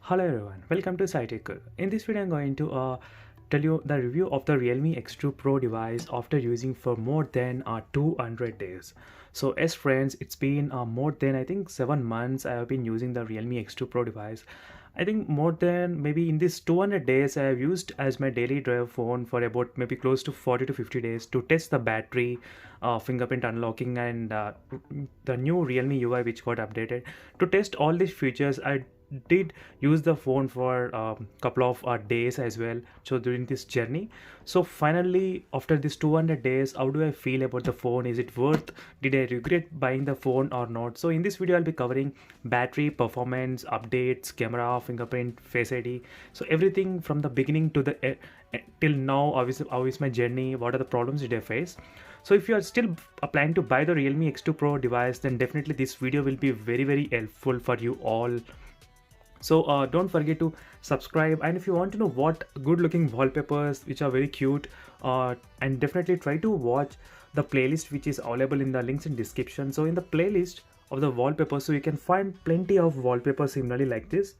Hello everyone, welcome to SciTech. In this video, I'm going to tell you the review of the Realme X2 Pro device after using for more than 200 days. So, as friends, it's been more than I think 7 months I have been using the Realme X2 Pro device. I think more than maybe in these 200 days I have used as my daily drive phone for about maybe close to 40 to 50 days to test the battery, fingerprint unlocking, and the new Realme UI which got updated. To test all these features, I did use the phone for a couple of days as well, so during this journey. So finally, after this 200 days, how do I feel about the phone? Is it worth? Did I regret buying the phone or not? So in this video I'll be covering battery, performance, updates, camera, fingerprint, face ID, so everything from the beginning to the till now. Obviously, how is my journey, what are the problems did I face. So if you are still planning to buy the Realme X2 Pro device, then definitely this video will be very helpful for you all. So don't forget to subscribe, and if you want to know what good looking wallpapers which are very cute, and definitely try to watch the playlist which is available in the links in description. So in the playlist of the wallpapers, so you can find plenty of wallpapers similarly like this.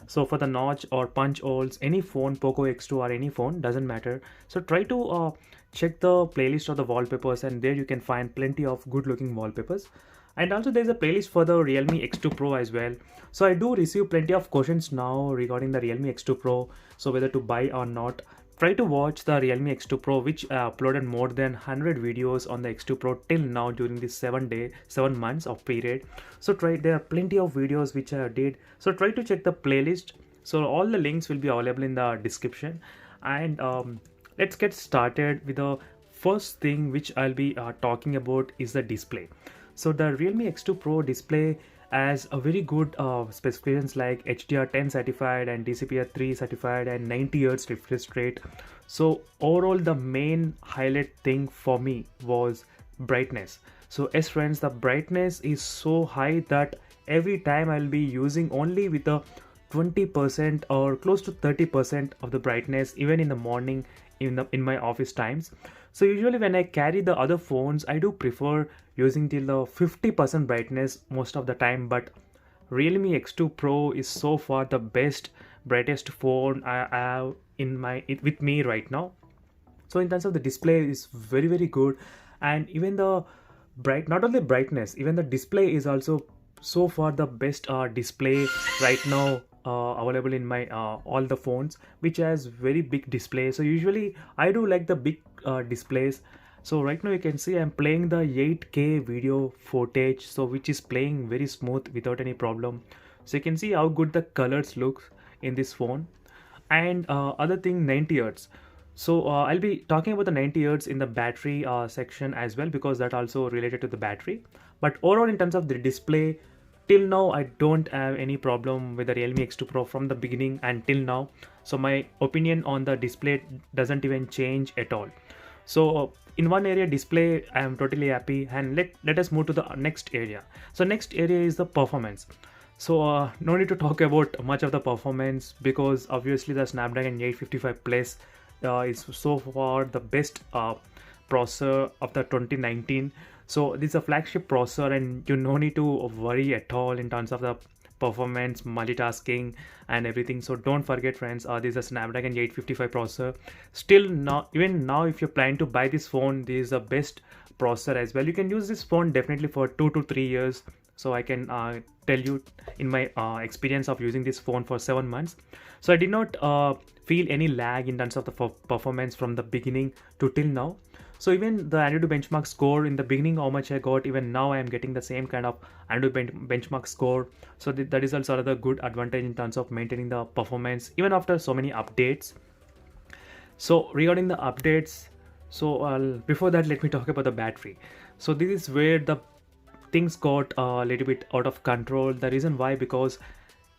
So for the notch or punch holes, any phone, Poco X2 or any phone, doesn't matter. So try to check the playlist of the wallpapers, and there you can find plenty of good looking wallpapers. And also there's a playlist for the Realme X2 Pro as well. So I do receive plenty of questions now regarding the Realme X2 Pro, so whether to buy or not. Try to watch the Realme X2 Pro, which I uploaded more than 100 videos on the X2 Pro till now during this 7 months of period. So there are plenty of videos which I did. So try to check the playlist. So all the links will be available in the description. And let's get started with the first thing which I'll be talking about is the display. So the Realme X2 Pro display has a very good specifications like HDR10 certified and DCI-3 certified and 90 Hz refresh rate. So overall, the main highlight thing for me was brightness. So as friends, the brightness is so high that every time I'll be using only with a 20% or close to 30% of the brightness, even in the morning, in my office times. So usually when I carry the other phones, I do prefer using till the 50% brightness most of the time, but Realme X2 Pro is so far the best brightest phone I have with me right now. So in terms of the display is very good, and even the not only brightness, even the display is also so far the best display right now available in my all the phones, which has very big display. So usually I do like the big displays. So right now you can see I'm playing the 8K video footage, so which is playing very smooth without any problem. So you can see how good the colors look in this phone. And other thing, 90 Hz. So I'll be talking about the 90 Hz in the battery section as well, because that also related to the battery. But overall, in terms of the display, till now I don't have any problem with the Realme X2 Pro from the beginning until now. So my opinion on the display doesn't even change at all. So in one area, display, I am totally happy. And let us move to the next area. So next area is the performance. So no need to talk about much of the performance, because obviously the Snapdragon 855 Plus is so far the best processor of the 2019. So this is a flagship processor, and you no need to worry at all in terms of the performance, multitasking and everything. So don't forget friends, this is a Snapdragon 855 processor. Still now, even now, if you plan to buy this phone, this is the best processor as well. You can use this phone definitely for 2 to 3 years. So I can tell you in my experience of using this phone for 7 months. So I did not feel any lag in terms of the performance from the beginning to till now. So even the AnTuTu benchmark score in the beginning, how much I got, even now I am getting the same kind of AnTuTu benchmark score. So that is also another good advantage in terms of maintaining the performance even after so many updates. So regarding the updates, so before that, let me talk about the battery. So this is where the things got a little bit out of control. The reason why, because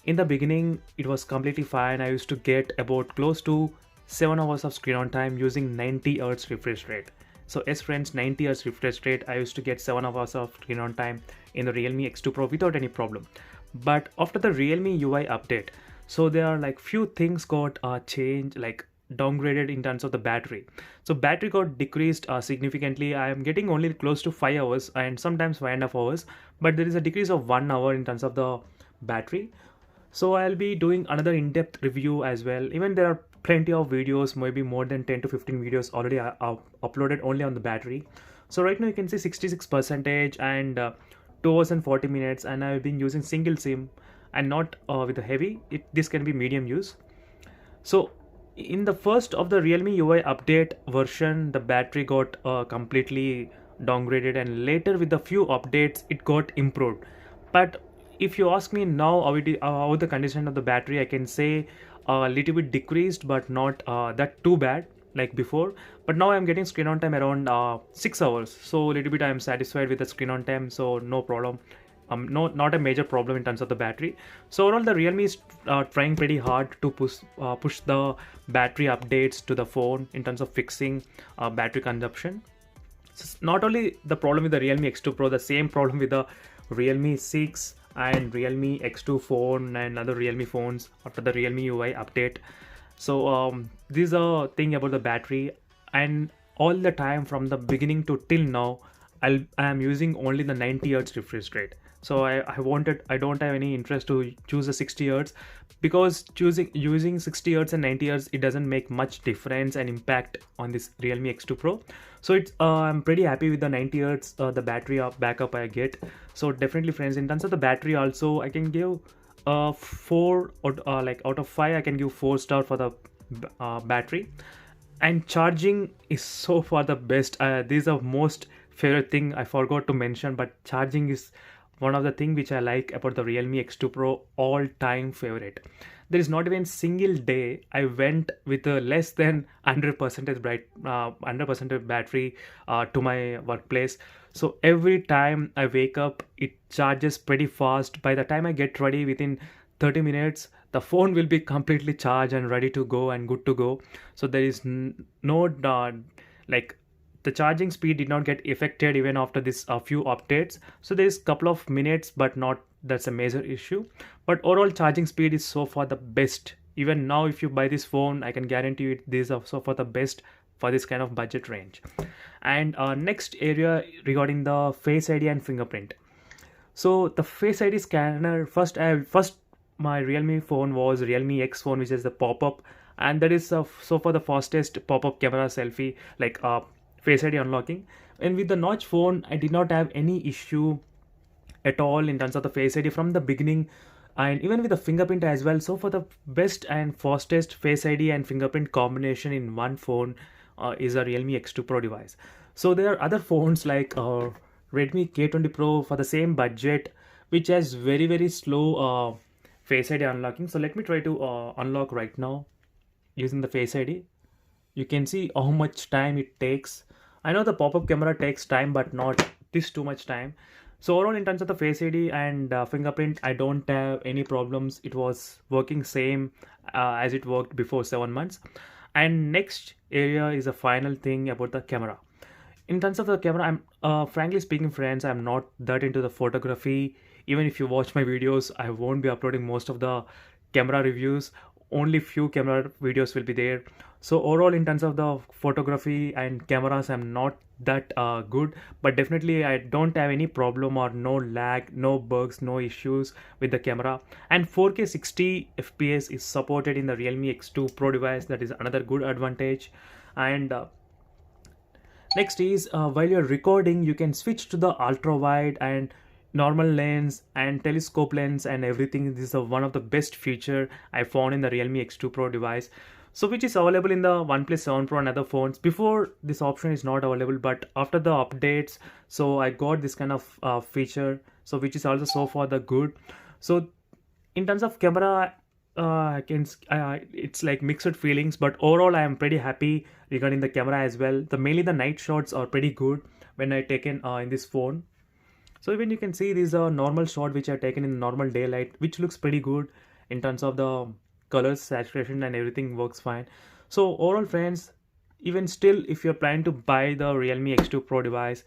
in the beginning it was completely fine. I used to get about close to 7 hours of screen on time using 90 Hz refresh rate. So as friends, 90 Hz refresh rate, I used to get 7 hours of screen on time in the Realme X2 Pro without any problem. But after the Realme UI update, so there are like few things got changed, like downgraded in terms of the battery. So battery got decreased significantly. I am getting only close to 5 hours and sometimes 5.5 hours, but there is a decrease of 1 hour in terms of the battery. So I'll be doing another in-depth review as well. Even there are plenty of videos, maybe more than 10 to 15 videos already uploaded only on the battery. So right now you can see 66 percentage and 2 hours and 40 minutes, and I've been using single SIM and not with the heavy. This can be medium use. So in the first of the Realme UI update version, the battery got completely downgraded, and later with a few updates it got improved. But if you ask me now how the condition of the battery, I can say a little bit decreased, but not that too bad like before. But now I'm getting screen on time around 6 hours, so a little bit I'm satisfied with the screen on time, so no problem. No, not a major problem in terms of the battery. So overall, the Realme is trying pretty hard to push the battery updates to the phone in terms of fixing battery consumption. So not only the problem with the Realme X2 Pro, the same problem with the Realme 6 and Realme X2 phone and other Realme phones after the Realme UI update. So this is a thing about the battery, and all the time from the beginning to till now, I am using only the 90 Hz refresh rate. So I don't have any interest to choose a 60 Hz, because using 60 Hz and 90 Hz, it doesn't make much difference and impact on this Realme X2 Pro. So it's I'm pretty happy with the 90 Hz the battery backup I get. So definitely friends, in terms of the battery also, I can give 4 or like out of 5 I can give 4 star for the battery. And charging is so far the best. This is the most favorite thing I forgot to mention, but charging is one of the thing which I like about the Realme X2 Pro, all time favorite. There is not even single day I went with a less than 100% 100% battery to my workplace. So every time I wake up, it charges pretty fast. By the time I get ready, within 30 minutes, the phone will be completely charged and ready to go and good to go. So there is no like the charging speed did not get affected even after this few updates. So there is couple of minutes, but not that's a major issue. But overall charging speed is so far the best. Even now, if you buy this phone, I can guarantee you these are so far the best for this kind of budget range. And next area regarding the Face ID and fingerprint. So the Face ID scanner, first my Realme phone was Realme X phone, which is the pop-up, and that is so far the fastest pop-up camera selfie, like Face ID unlocking. And with the Notch phone, I did not have any issue at all in terms of the Face ID from the beginning, and even with the fingerprint as well. So for the best and fastest Face ID and fingerprint combination in one phone is a Realme X2 Pro device. So there are other phones like Redmi K20 Pro for the same budget, which has very slow Face ID unlocking. So let me try to unlock right now using the Face ID. You can see how much time it takes. I know the pop-up camera takes time, but not this too much time. So overall, in terms of the Face ID and fingerprint, I don't have any problems. It was working same as it worked before 7 months. And next area is a final thing about the camera. In terms of the camera, I'm frankly speaking, friends, I'm not that into the photography. Even if you watch my videos, I won't be uploading most of the camera reviews. Only few camera videos will be there. So overall, in terms of the photography and cameras, I'm not that good, but definitely I don't have any problem or no lag, no bugs, no issues with the camera. And 4K 60 fps is supported in the Realme X2 Pro device. That is another good advantage. And next is while you're recording, you can switch to the ultra wide and normal lens and telescope lens and everything. This is one of the best feature I found in the Realme X2 Pro device. So which is available in the OnePlus 7 Pro and other phones. Before, this option is not available, but after the updates, so I got this kind of feature. So which is also so far the good. So in terms of camera, I can it's like mixed feelings, but overall I am pretty happy regarding the camera as well. The mainly the night shots are pretty good when I taken in this phone. So even you can see these are normal shot which are taken in normal daylight, which looks pretty good in terms of the colors, saturation and everything works fine. So overall friends, even still if you're planning to buy the Realme X2 Pro device,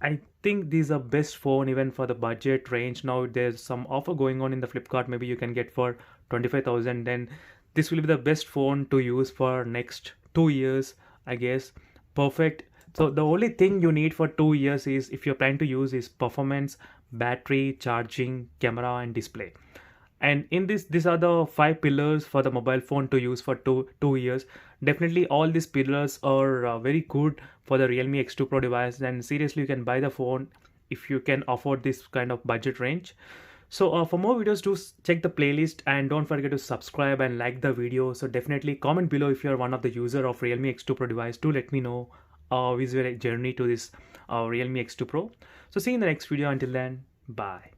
I think these are best phone even for the budget range. Now there's some offer going on in the Flipkart, maybe you can get for 25,000. Then this will be the best phone to use for next 2 years, I guess. Perfect. So the only thing you need for 2 years is, if you're planning to use, is performance, battery, charging, camera and display. And in this, these are the five pillars for the mobile phone to use for two years. Definitely all these pillars are very good for the Realme X2 Pro device, and seriously you can buy the phone if you can afford this kind of budget range. So for more videos, do check the playlist, and don't forget to subscribe and like the video. So definitely comment below if you're one of the user of Realme X2 Pro device. Do let me know visual journey to this Realme X2 Pro. So see you in the next video. Until then, bye.